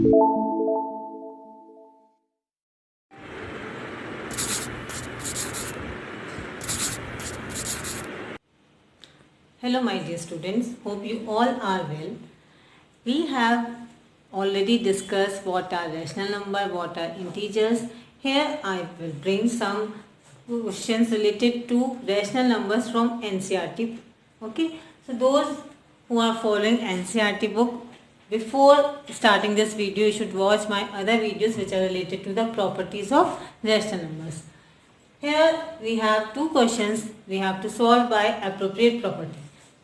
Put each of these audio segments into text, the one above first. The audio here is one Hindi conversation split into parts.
Hello my dear students, hope you all are well. We have already discussed what are rational number, what are integers. Here I will bring some questions related to rational numbers from NCERT. Okay, so those who are following NCERT book, before starting this video you should watch my other videos which are related to the properties of rational numbers. Here we have two questions we have to solve by appropriate property.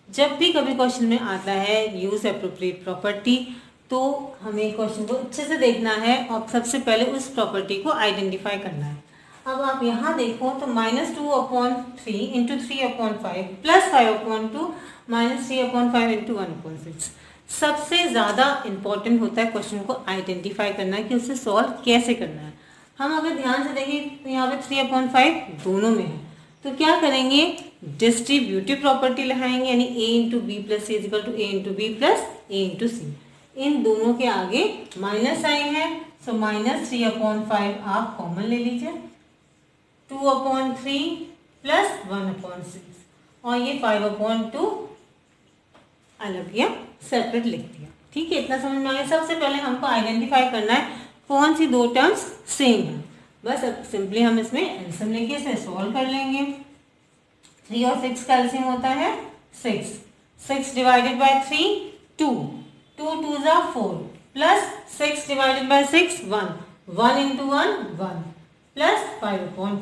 जब भी कभी क्वेश्चन में आता है यूज एप्रोप्रिएट प्रॉपर्टी, तो हमें क्वेश्चन को अच्छे से देखना है और सबसे पहले उस प्रॉपर्टी को आइडेंटिफाई करना है। अब आप यहाँ देखो तो -2/3 इंटू 3/5 प्लस 5/2 -3/5 इंटू 1/6 सबसे ज़्यादा इम्पोर्टेंट होता है क्वेश्चन को आइडेंटिफाई करना कि उसे सॉल्व कैसे करना है। हम अगर ध्यान से देखें तो यहाँ पे 3/5 दोनों में है, तो क्या करेंगे, डिस्ट्रीब्यूटिव प्रॉपर्टी लगाएंगे, यानी a into B plus C is equal to a into B plus A into C. इन दोनों के आगे माइनस साइन है, सो -3/5 आप कॉमन ले लीजिए, 2/3 प्लस 1/6 और ये 5/2 अलग या सेपरेट लिख दिया। ठीक है, इतना समझ में आ गया। सबसे पहले हमको आइडेंटिफाई करना है कौन सी दो टर्म्स सेम है। बस अब सिंपली हम इसमें एलसीएम लेके इसे सॉल्व कर लेंगे। 3 और 6 का एलसीएम होता है 6। 6 divided by 3 2, 2 2s are 4 plus 6 divided by 6 1, 1 into 1 1 plus 5/4।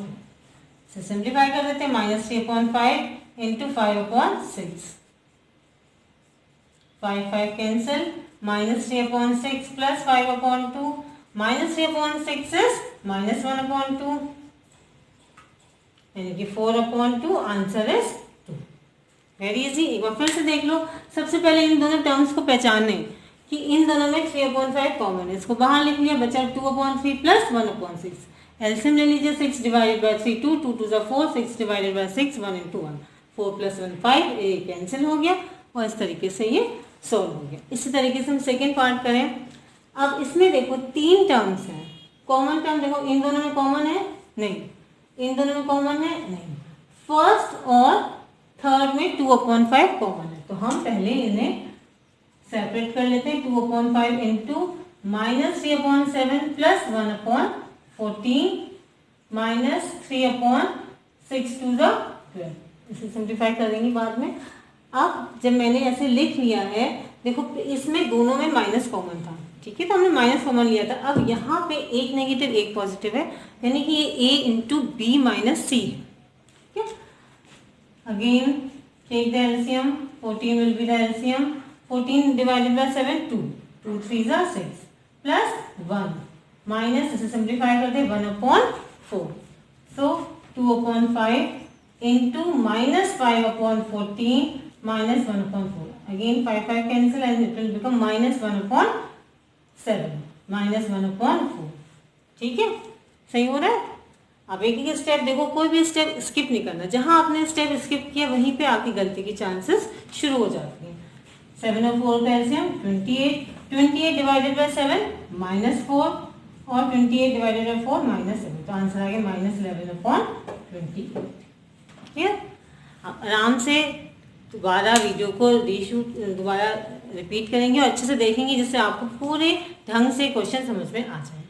इसे सिंप्लीफाई कर देते हैं, -3/5 इंटू 5/6, 5 कैंसिल, -3/6 प्लस 5/2, -3/6 इज -1/2 यानी कि 4/2, आंसर इज 2। Very easy. एक बार फिर से देख लो। सबसे पहले इन दोनों टर्म्स को पहचानने कि इन दोनों में 3/5 कॉमन है, इसको बाहर लिख लिया, बचा 2/3 प्लस 1/6। एलसीएम ले लीजिए, 6 divided by 3 2, 2 2s are 4, 6 divided by 6 1 into 1, 4 plus 1 5, ये कैंसिल हो गया और इस तरीके से ये सॉल्व हो गया। इसी तरीके से हम सेकेंड पार्ट करें। अब इसमें देखो 3 टर्म्स हैं। कॉमन टर्म देखो, इन दोनों में कॉमन है नहीं, इन दोनों में कॉमन है नहीं, फर्स्ट और थर्ड में 2/5 कॉमन है, तो हम पहले इन्हें सेपरेट कर लेते हैं। 2/5 इंटू -3/7 प्लस 1/14 -3/6 2 12। इसे सिंप्लीफाई कर देंगे बाद में। अब जब मैंने ऐसे लिख लिया है, देखो इसमें दोनों में माइनस कॉमन था, ठीक है, तो हमने माइनस कॉमन लिया था। अब यहाँ पे एक नेगेटिव एक पॉजिटिव है, यानी कि ये a into b minus c है। ठीक है, again take the LCM, 14 will be the LCM. 14 divided by 7 2, 2 3s are 6 plus 1 minus, इसे सिंप्लीफाई करते हैं, 1/4, so 2/5 into -5/14 -1/4, again 5 cancel and it will become -1/7 -1/4। ठीक है, सही हो रहा है। अब एक एक स्टेप देखो, कोई भी स्टेप स्किप नहीं करना, जहां आपने स्टेप स्किप किया वहीं पे आपकी गलती की चांसेस शुरू हो जाती हैं। 7 और 4 का एलसीएम 28, 28 डिवाइडेड बाय 7 -4 और 28 डिवाइडेड बाय 4 -7, तो आंसर आ गया -11/28। क्लियर। आराम से दोबारा वीडियो को दोबारा रिपीट करेंगे और अच्छे से देखेंगे, जिससे आपको पूरे ढंग से क्वेश्चन समझ में आ जाए।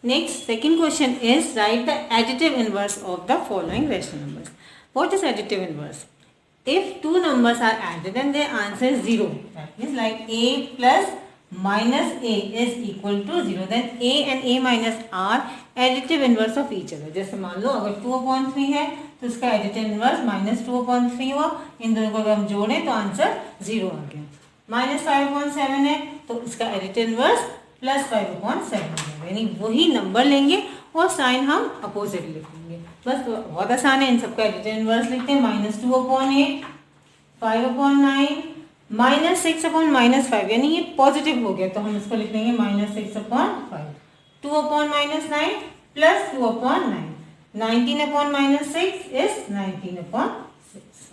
Next second question is write the additive inverse of the following rational numbers. What is additive inverse? If two numbers are added and their answer is 0, that means like a plus -a is equal to 0, then a and a minus are additive inverse of each other. जैसे मान लो अगर 2/3 है तो इसका एडिटिव इनवर्स -2/3 हुआ, इन दोनों को अगर हम जोड़ें तो आंसर 0 आ गया। -5/7 है तो इसका एडिटिव इनवर्स +5/7 हो जाएगा, यानी वही नंबर लेंगे और साइन हम अपोजिट लिखेंगे। बस बहुत आसान है, इन सबका एडिटिव इनवर्स लिखते हैं। -2/8, 5/9, -6/-5, यानी ये पॉजिटिव हो गया तो हम इसको लिख देंगे -6/5। 2/-9 plus 2/9, 19/-6 is 19/6.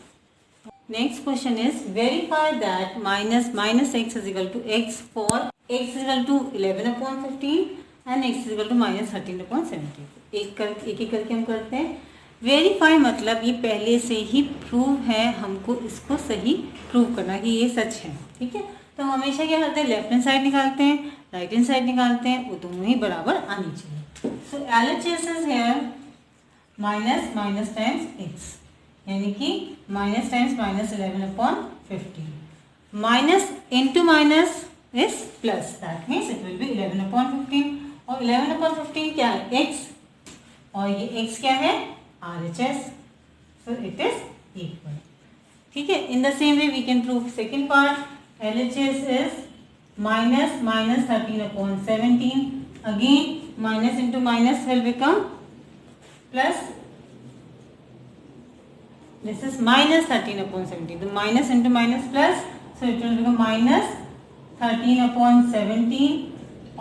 Next question is verify that -x is equal to x for x equal to 11/15 and x equal to -13/17। एक करके हम करते हैं। वेरीफाई मतलब ये पहले से ही प्रूव है, हमको इसको सही प्रूव करना कि ये सच है। ठीक है, तो हम हमेशा क्या करते हैं, लेफ्ट हैंड साइड निकालते हैं, राइट हैंड साइड निकालते हैं, वो दोनों ही बराबर आनी चाहिए। सो LHS is here minus minus times x, यानी कि minus times -11/15, minus into minus is plus, that means it will be 11/15, और 11/15 क्या है, x, और ये x क्या है, RHS, so it is equal। ठीक है, in the same way we can prove second part, LHS is minus 13/17, again minus into minus will become plus, this is minus 13/17, the minus into minus plus, so it will become minus 13/17,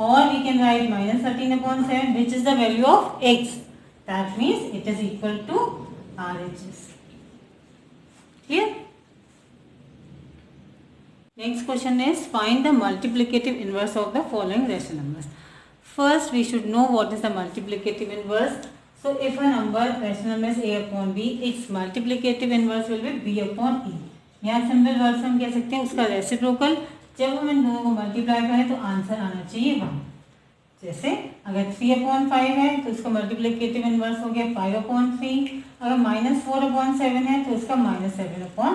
or we can write minus 13/7, which is the value of x, that means it is equal to RHS। Clear? Next question is find the multiplicative inverse of the following rational numbers। First we should know what is the multiplicative inverse। So if a number rational number is a upon b, its multiplicative inverse will be b upon e। यहाँ सिंपल वर्ड से हम कह सकते हैं उसका रेसिप्रोकल, जब हम इन दोनों को मल्टीप्लाई करें तो आंसर आना चाहिए 1। जैसे अगर 3/5 है तो उसका मल्टीप्लिकेटिव इनवर्स हो गया 5/3, अगर -4/7 है तो उसका -7/4।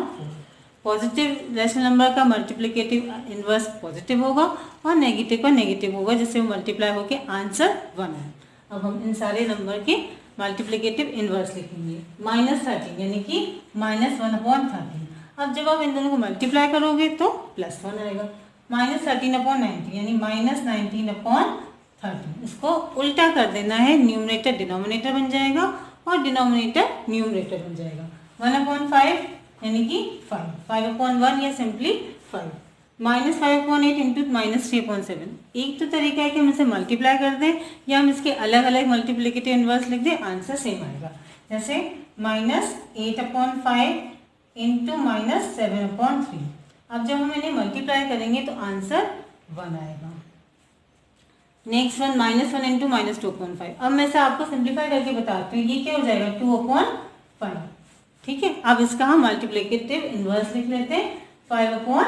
पॉजिटिव रैशनल नंबर का मल्टीप्लिकेटिव इनवर्स पॉजिटिव होगा और नेगेटिव का नेगेटिव होगा, जिससे मल्टीप्लाई होके आंसर 1 है। अब हम इन सारे नंबर के मल्टीप्लिकेटिव इनवर्स लिखेंगे। -13 यानी कि -1/13। अब जब आप इन दोनों को मल्टीप्लाई करोगे तो +1 आएगा। -13/90 यानी -19/13। इसको उल्टा कर देना है, न्यूमरेटर डिनोमिनेटर बन जाएगा और डिनोमिनेटर न्यूमरेटर बन जाएगा। 1/5 यानी कि 5/1 या सिंपली 5, -5/8 इंटू -3/7। एक तो तरीका है कि हम इसे मल्टीप्लाई कर दें या हम इसके अलग अलग मल्टीप्लिकेटिव इनवर्स लिख दें, आंसर सेम आएगा। जैसे -8/5 इंटू -7/3। अब जब हम इन्हें मल्टीप्लाई करेंगे तो आंसर 1 आएगा। Next one -1 into -2/5। अब मैं से आपको सिंप्लीफाई करके बताती हूँ, ये क्या हो जाएगा 2/5। ठीक है, अब इसका हम मल्टीप्लिकेटिव इनवर्स लिख लेते हैं 5/2।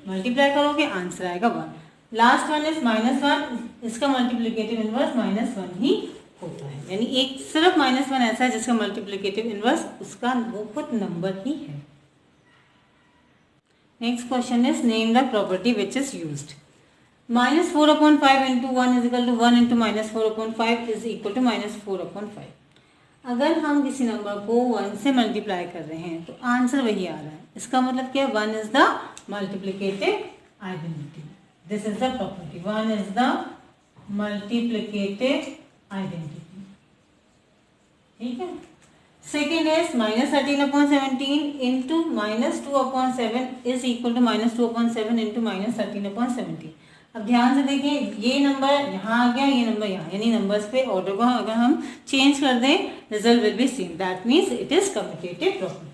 मल्टीप्लाई करोगे आंसर आएगा 1। लास्ट वन इज -1, इसका मल्टीप्लिकेटिव इनवर्स -1 ही होता है, यानी एक सिर्फ -1 ऐसा है जिसका मल्टीप्लिकेटिव इनवर्स उसका वो खुद नंबर ही है। Next question is name the property which is used. -4/5 into 1 is equal to 1 into -4/5 is equal to -4/5। अगर हम किसी नंबर को 1 से मल्टीप्लाई कर रहे हैं तो आंसर वही आ रहा है, इसका मतलब क्या है, 1 is the multiplicative identity. This is the property, 1 is the multiplicative identity. ठीक है, second is -13/17 into -2/7 is equal to -2/7 into -13/17। अब ध्यान से देखिए, ये नंबर यहाँ आ गया, ये नंबर यहाँ, यानी नंबर्स पे ऑर्डर को अगर हम चेंज कर दें result will be same, that means it is commutative property.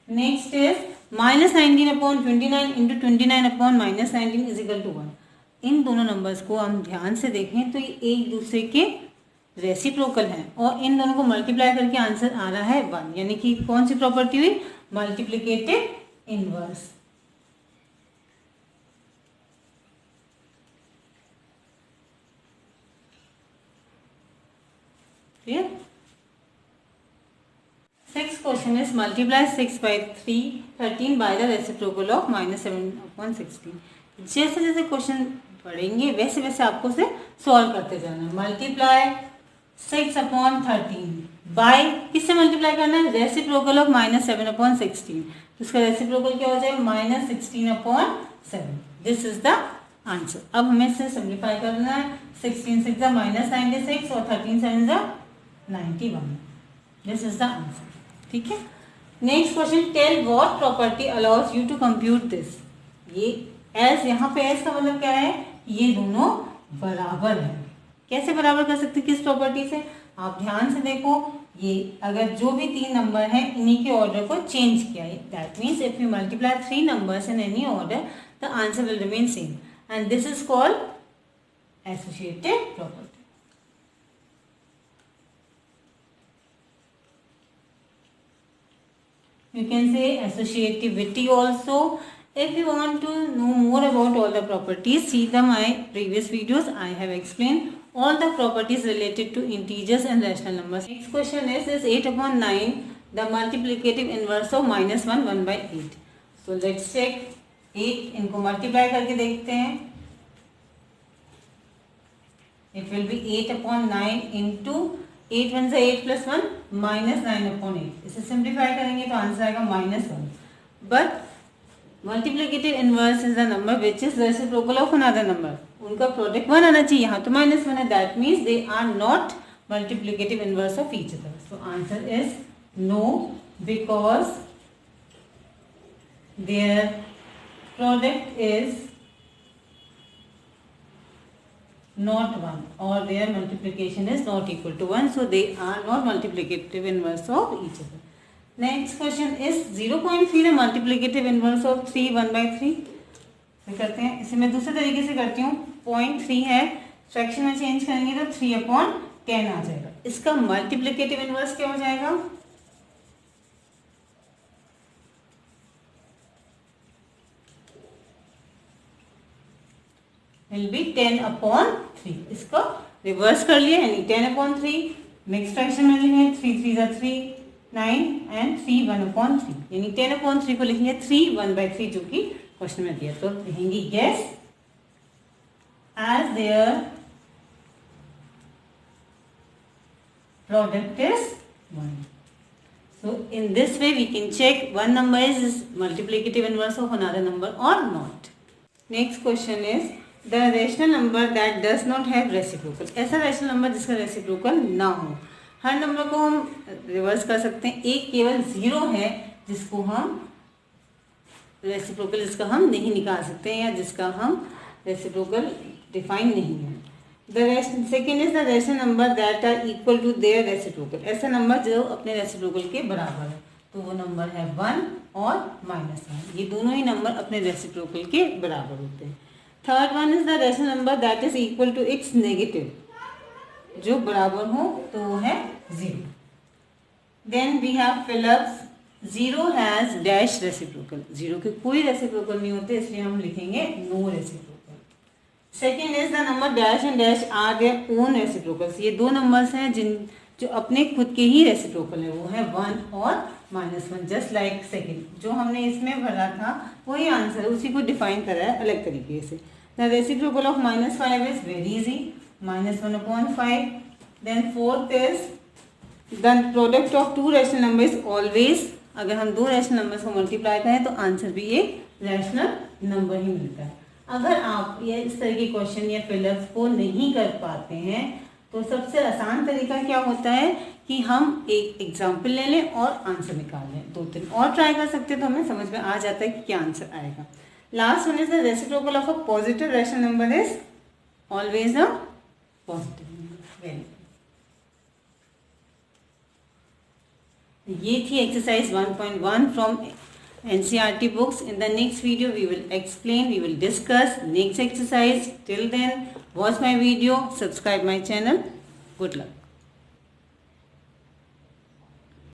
Next is -19/29 into 29/-19 is equal to 1। इन दोनों नंबर्स को हम ध्यान से देखें तो ये एक दूसरे के रेसिप्रोकल हैं और इन दोनों को मल्टीप्लाई करके आंसर आ रहा है 1, यानी कि कौन सी प्रॉपर्टी हुई, multiplicative inverse. Clear. Sixth question is multiply 6/13 by the reciprocal of -7/16। जैसे जैसे क्वेश्चन पढ़ेंगे वैसे वैसे आपको से सॉल्व करते जाना है। मल्टीप्लाई 6/13 बाय किससे मल्टीप्लाई करना है, रेसिप्रोकल ऑफ -7/16। तो उसका रेसिप्रोकल क्या हो जाएगा, -16/7। This is the answer. अब हमें इसे सिंप्लीफाई करना है। 16 6 -96 और 13 7 91। This is the answer. ठीक है, next question, tell what property allows you to compute this. ये एस, यहाँ पे एस का मतलब क्या है, ये दोनों बराबर है। कैसे बराबर कर सकते हैं, किस प्रॉपर्टी से, आप ध्यान से देखो, ये अगर जो भी 3 नंबर हैं इन्हीं के ऑर्डर को चेंज किया है, that means if you multiply 3 numbers in any order the answer will remain same and this is called associative property. You can say associativity also. If you want to know more about all the properties, see my previous videos. I have explained all the properties related to integers and rational numbers. Next question is 8 upon 9 the multiplicative inverse of -1 1 by 8. So let's check 8 इनको multiply करके देखते हैं. It will be 8 upon 9 into 8 1 से 8 plus 1 minus 9 upon 8. इसे सिंप्लीफाई करेंगे तो आंसर आएगा -1. But multiplicative inverse is the number which is reciprocal of another number. उनका प्रोडक्ट 1 आना चाहिए, यहाँ तो -1 है. That means they are not multiplicative inverse of each other. So answer is no because their product is not 1 or their multiplication is not equal to 1, so they are not multiplicative inverse of each other. Next question is 0.3 the multiplicative inverse of 3 1 by 3. करते हैं इसे मैं दूसरे तरीके से करती हूँ. 0.3 है, फ्रैक्शन में चेंज करेंगे तो 3 upon 10 आ जाएगा. इसका मल्टीप्लिकेटिव इनवर्स क्या हो जाएगा? will be 10 upon 3. इसको रिवर्स कर लिया यानी 10 upon 3. नेक्स्ट फ्रैक्शन में लिखेंगे 3 3 are 3 9 एंड 3 1 upon 3 यानी 10 upon 3 को लिखेंगे 3 1 by 3 जो कि क्वेश्चन में दिया. तो लिखेंगे yes as their product is 1. So in this way we can check one number is multiplicative inverse of another number or not. Next question is the rational number that does not have reciprocal. ऐसा rational number जिसका reciprocal ना हो. हर नंबर को हम रिवर्स कर सकते हैं. एक केवल 0 है जिसको हम रेसिप्रोकल जिसका हम नहीं निकाल सकते हैं या जिसका हम रेसिप्रोकल डिफाइन नहीं है. The second is the rational number that are equal to their reciprocal. ऐसा नंबर जो अपने रेसिप्रोकल के बराबर है तो वो नंबर है 1 और -1. ये दोनों ही नंबर अपने रेसिप्रोकल के बराबर होते हैं. Third one is the rational number that is equal to its negative. जो बराबर हो तो वो है 0. Then we have fill ups. 0 has dash reciprocal. 0 के कोई रेसिप्रोकल नहीं होते इसलिए हम लिखेंगे no reciprocal. Second is the number dash and dash are their own reciprocals. ये दो नंबर्स हैं जो अपने खुद के ही रेसिप्रोकल है. वो है 1 और -1. जस्ट लाइक सेकेंड जो हमने इसमें भरा था वही आंसर है, उसी को डिफाइन करा है अलग तरीके से. The reciprocal of -5 is very easy, -1 upon 5. Then fourth is the product of two rational number is always. अगर हम दो रैशनल नंबर्स को मल्टीप्लाई करें तो आंसर भी एक रैशनल नंबर ही मिलता है. अगर आप ये इस तरह के क्वेश्चन या फिलअप्स को नहीं कर पाते हैं तो सबसे आसान तरीका क्या होता है कि हम एक एग्जाम्पल ले लें और आंसर निकाल लें. 2-3 और ट्राई कर सकते हैं तो हमें समझ में आ जाता है कि क्या आंसर आएगा. Last one is the reciprocal of a positive rational number is always a positive number. Very ये थी exercise 1.1 from NCERT books. In the next video we will explain, we will discuss next exercise. Till then watch my video, subscribe my channel. Good luck.